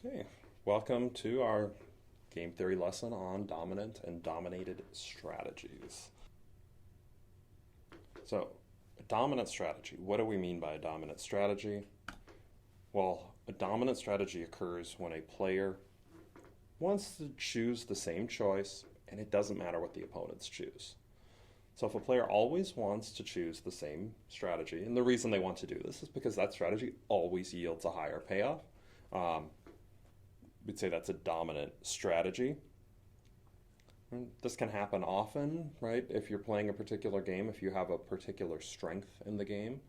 Hey, welcome to our game theory lesson on dominant and dominated strategies. So, a dominant strategy. What do we mean by a dominant strategy? Well, a dominant strategy occurs when a player wants to choose the same choice and it doesn't matter what the opponents choose. So if a player always wants to choose the same strategy, and the reason they want to do this is because that strategy always yields a higher payoff. Um, we'd say that's a dominant strategy. And this can happen often, right? If you're playing a particular game, if you have a particular strength in the game,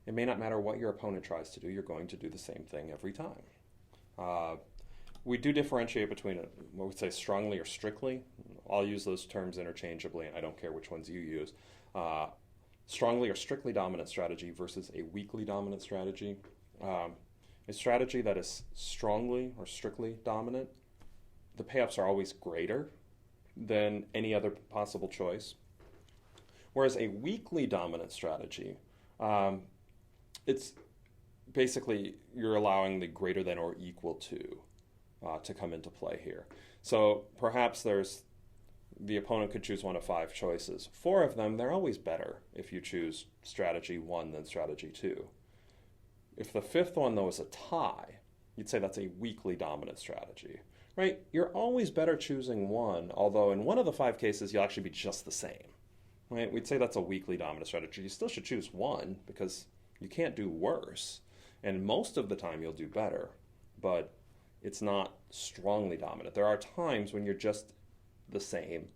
it may not matter what your opponent tries to do, you're going to do the same thing every time. Uh, we do differentiate between what we say strongly or strictly. I'll use those terms interchangeably, and I don't care which ones you use. Uh, Strongly or strictly dominant strategy versus a weakly dominant strategy. A strategy that is strongly or strictly dominant, the payoffs are always greater than any other possible choice. Whereas a weakly dominant strategy, it's basically you're allowing the greater than or equal to come into play here. So perhaps the opponent could choose one of five choices. Four of them, they're always better if you choose strategy one than strategy two. If the fifth one, though, is a tie, you'd say that's a weakly dominant strategy, right? You're always better choosing one, although in one of the five cases, you'll actually be just the same, right? We'd say that's a weakly dominant strategy. You still should choose one because you can't do worse. And most of the time, you'll do better, but it's not strongly dominant. There are times when you're just the same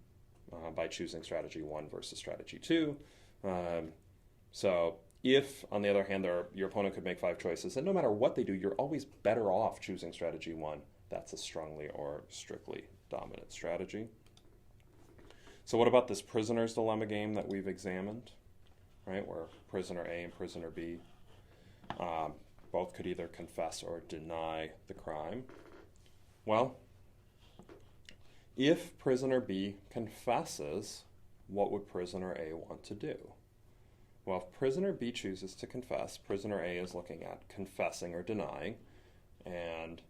by choosing strategy one versus strategy two. So if, on the other hand, your opponent could make five choices, and no matter what they do, you're always better off choosing strategy one. That's a strongly or strictly dominant strategy. So what about this prisoner's dilemma game that we've examined, right, where prisoner A and prisoner B both could either confess or deny the crime? Well, if prisoner B confesses, what would prisoner A want to do? Well, if prisoner B chooses to confess, prisoner A is looking at confessing or denying, and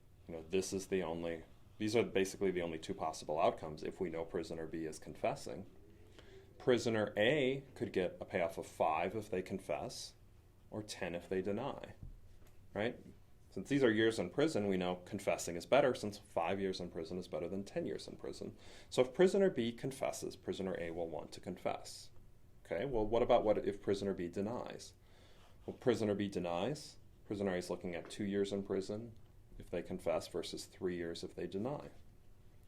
these are basically the only two possible outcomes if we know prisoner B is confessing. Prisoner A could get a payoff of 5 if they confess, or 10 if they deny, right? Since these are years in prison, we know confessing is better, since 5 years in prison is better than 10 years in prison. So if prisoner B confesses, prisoner A will want to confess. Okay, well, what if prisoner B denies? Well, prisoner B denies. Prisoner A is looking at 2 years in prison if they confess versus 3 years if they deny.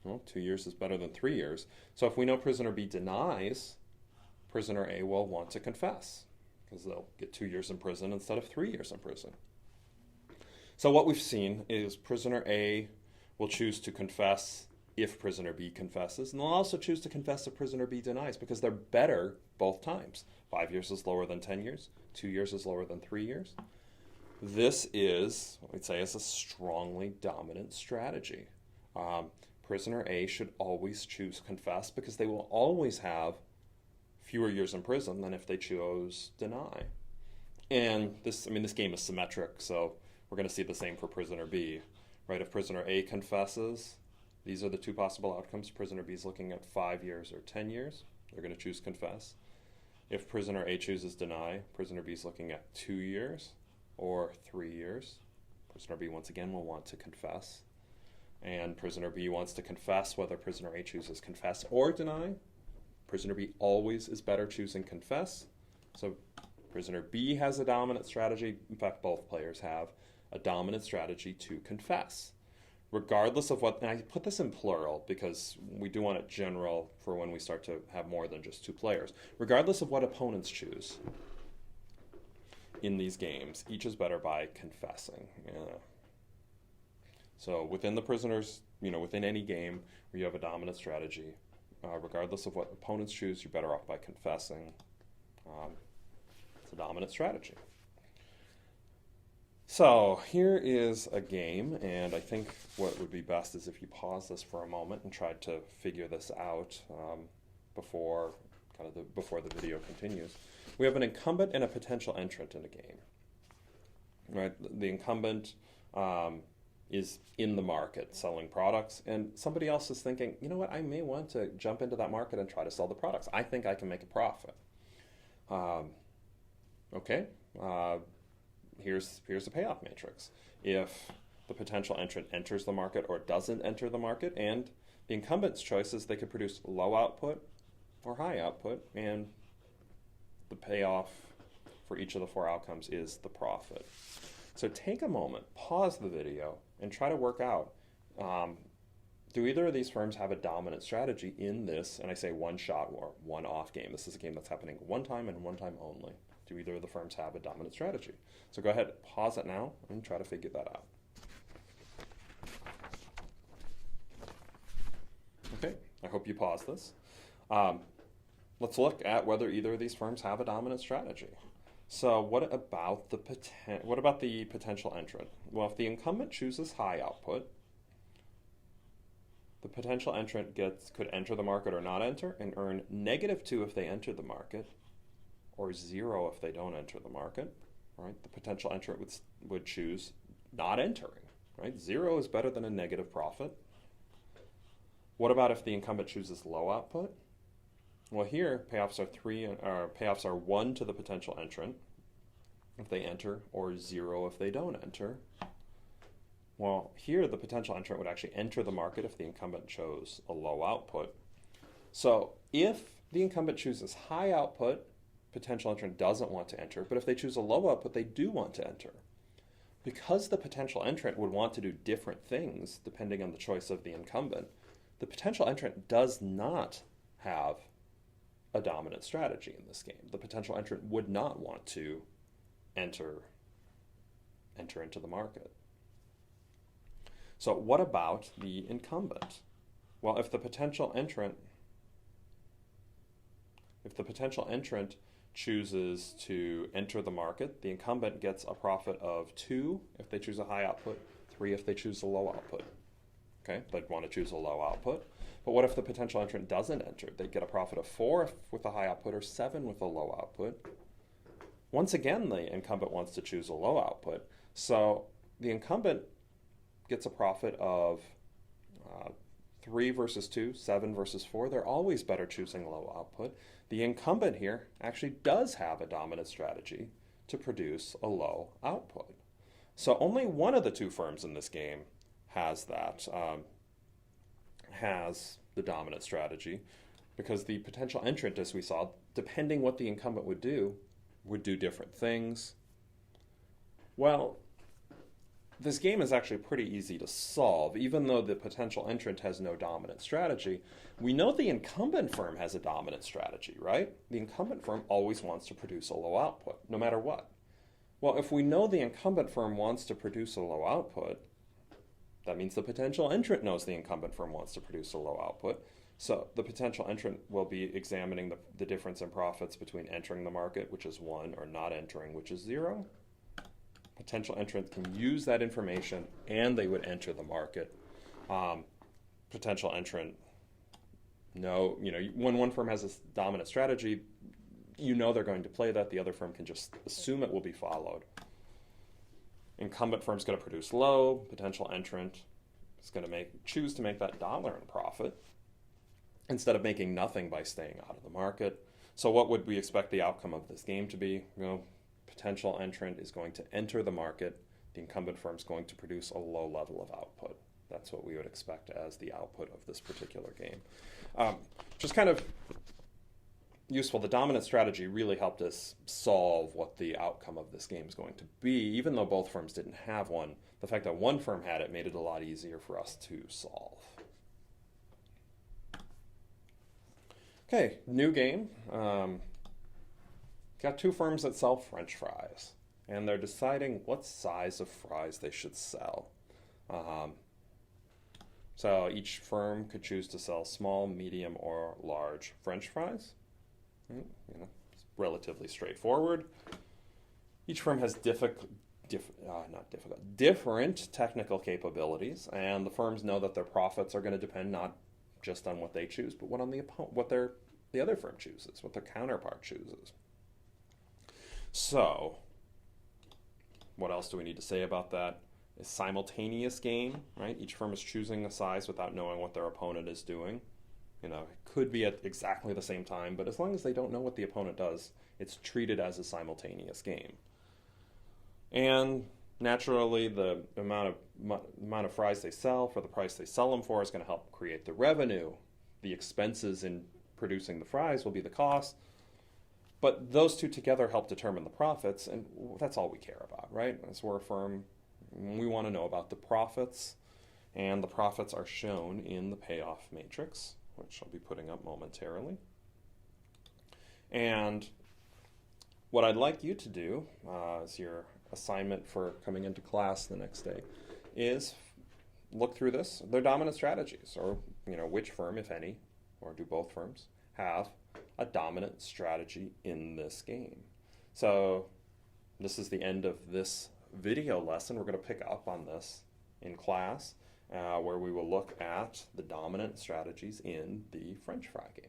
Well, 2 years is better than 3 years. So if we know prisoner B denies, prisoner A will want to confess because they'll get 2 years in prison instead of 3 years in prison. So what we've seen is prisoner A will choose to confess if prisoner B confesses, and they'll also choose to confess if prisoner B denies because they're better both times. 5 years is lower than 10 years. 2 years is lower than 3 years. This is what we'd say is a strongly dominant strategy. Prisoner A should always choose confess because they will always have fewer years in prison than if they chose deny. And this game is symmetric, so we're going to see the same for prisoner B, right? If prisoner A confesses, these are the two possible outcomes. Prisoner B is looking at 5 years or 10 years. They're going to choose confess. If prisoner A chooses deny, prisoner B is looking at 2 years or 3 years. Prisoner B, once again, will want to confess. And prisoner B wants to confess whether prisoner A chooses confess or deny. Prisoner B always is better choosing confess. So prisoner B has a dominant strategy. In fact, both players have a dominant strategy to confess. Regardless of what, and I put this in plural because we do want it general for when we start to have more than just two players. Regardless of what opponents choose in these games, each is better by confessing. Yeah. So within the prisoners, within any game where you have a dominant strategy, regardless of what opponents choose, you're better off by confessing. It's a dominant strategy. So here is a game, and I think what would be best is if you pause this for a moment and try to figure this out before the video continues. We have an incumbent and a potential entrant in a game. Right? The incumbent is in the market selling products, and somebody else is thinking, you know what, I may want to jump into that market and try to sell the products. I think I can make a profit. Okay, here's a payoff matrix. If the potential entrant enters the market or doesn't enter the market, and the incumbent's choice is they could produce low output or high output, and the payoff for each of the 4 outcomes is the profit. So take a moment, pause the video, and try to work out, do either of these firms have a dominant strategy in this, and I say one shot or one off game. This is a game that's happening one time and one time only. Do either of the firms have a dominant strategy? So go ahead, pause it now, and try to figure that out. Okay, I hope you pause this. Let's look at whether either of these firms have a dominant strategy. So what about the potential entrant? Well, if the incumbent chooses high output, the potential entrant could enter the market or not enter and earn -2 if they enter the market, or 0 if they don't enter the market. Right? The potential entrant would choose not entering. Right? 0 is better than a negative profit. What about if the incumbent chooses low output? Well, here payoffs are 1 to the potential entrant if they enter, or 0 if they don't enter. Well, here the potential entrant would actually enter the market if the incumbent chose a low output. So if the incumbent chooses high output, potential entrant doesn't want to enter, but if they choose a low output, they do want to enter. Because the potential entrant would want to do different things depending on the choice of the incumbent, the potential entrant does not have a dominant strategy in this game. The potential entrant would not want to enter into the market. So what about the incumbent? Well, if the potential entrant chooses to enter the market, the incumbent gets a profit of 2 if they choose a high output, 3 if they choose a low output. Okay, they'd want to choose a low output. But what if the potential entrant doesn't enter? They'd get a profit of 4 with a high output or 7 with a low output. Once again, the incumbent wants to choose a low output. So the incumbent gets a profit of 3 versus 2, 7 versus 4. They're always better choosing low output. The incumbent here actually does have a dominant strategy to produce a low output. So only one of the 2 firms in this game has the dominant strategy, because the potential entrant, as we saw, depending what the incumbent would do different things. Well, this game is actually pretty easy to solve. Even though the potential entrant has no dominant strategy, we know the incumbent firm has a dominant strategy, right? The incumbent firm always wants to produce a low output, no matter what. Well, if we know the incumbent firm wants to produce a low output, that means the potential entrant knows the incumbent firm wants to produce a low output. So the potential entrant will be examining the difference in profits between entering the market, which is 1, or not entering, which is 0. Potential entrant can use that information, and they would enter the market. Potential entrant, when one firm has a dominant strategy, they're going to play that. The other firm can just assume it will be followed. Incumbent firm's going to produce low. Potential entrant is going to choose to make that dollar in profit instead of making nothing by staying out of the market. So what would we expect the outcome of this game to be? Potential entrant is going to enter the market. The incumbent firm is going to produce a low level of output. That's what we would expect as the output of this particular game. Just kind of useful. The dominant strategy really helped us solve what the outcome of this game is going to be. Even though both firms didn't have one, the fact that one firm had it made it a lot easier for us to solve. Okay, new game. Got 2 firms that sell French fries, and they're deciding what size of fries they should sell. So each firm could choose to sell small, medium, or large French fries. It's relatively straightforward. Each firm has different technical capabilities, and the firms know that their profits are going to depend not just on what they choose, but what the other firm chooses, what their counterpart chooses. So, what else do we need to say about that? a simultaneous game, right? Each firm is choosing a size without knowing what their opponent is doing. It could be at exactly the same time, but as long as they don't know what the opponent does, it's treated as a simultaneous game. And naturally, the amount of fries they sell for the price they sell them for is going to help create the revenue. The expenses in producing the fries will be the cost, but those two together help determine the profits, and that's all we care about, right? As we're a firm, we want to know about the profits, and the profits are shown in the payoff matrix, which I'll be putting up momentarily. And what I'd like you to do as your assignment for coming into class the next day is look through this, their dominant strategies, or which firm, if any, or do both firms have a dominant strategy in this game. So this is the end of this video lesson. We're going to pick up on this in class, where we will look at the dominant strategies in the French fry game.